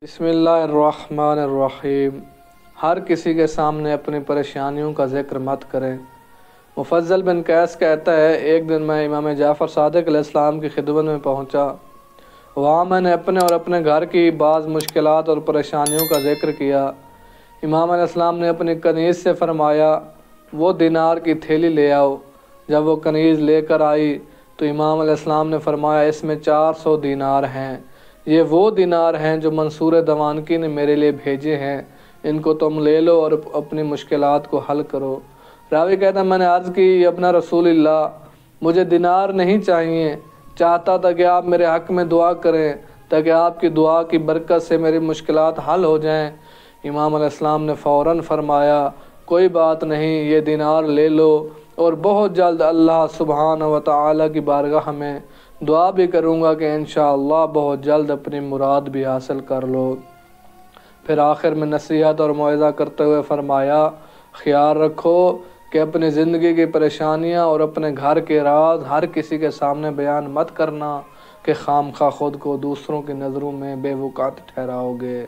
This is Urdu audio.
بسم اللہ الرحمن الرحیم۔ ہر کسی کے سامنے اپنی پریشانیوں کا ذکر مت کریں۔ مفضل بن قیس کہتا ہے، ایک دن میں امام جعفر صادق علیہ السلام کی خدمت میں پہنچا۔ وہاں میں نے اپنے اور اپنے گھر کی بعض مشکلات اور پریشانیوں کا ذکر کیا۔ امام علیہ السلام نے اپنی کنیز سے فرمایا، وہ دینار کی تھیلی لے آؤ۔ جب وہ کنیز لے کر آئی تو امام علیہ السلام نے فرمایا، اس میں 400 دینار ہیں۔ یہ وہ دینار ہیں جو منصور دوانکی نے میرے لیے بھیجے ہیں، ان کو تم لے لو اور اپنی مشکلات کو حل کرو۔ راوی کہتا ہے، میں نے عرض کی، ابن رسول اللہ، مجھے دینار نہیں چاہیے، چاہتا تھا کہ آپ میرے حق میں دعا کریں تاکہ آپ کی دعا کی برکت سے میری مشکلات حل ہو جائیں۔ امام علیہ السلام نے فوراً فرمایا، کوئی بات نہیں، یہ دینار لے لو اور بہت جلد اللہ سبحانہ و تعالیٰ کی بارگاہ میں دعا بھی کروں گا کہ انشاءاللہ بہت جلد اپنی مراد بھی حاصل کر لو۔ پھر آخر میں نصیحت اور موعظہ کرتے ہوئے فرمایا، خیال رکھو کہ اپنی زندگی کی پریشانیاں اور اپنے گھر کے راز ہر کسی کے سامنے بیان مت کرنا کہ خام خواہ خود کو دوسروں کی نظروں میں بے وقعت ٹھہراؤ گے۔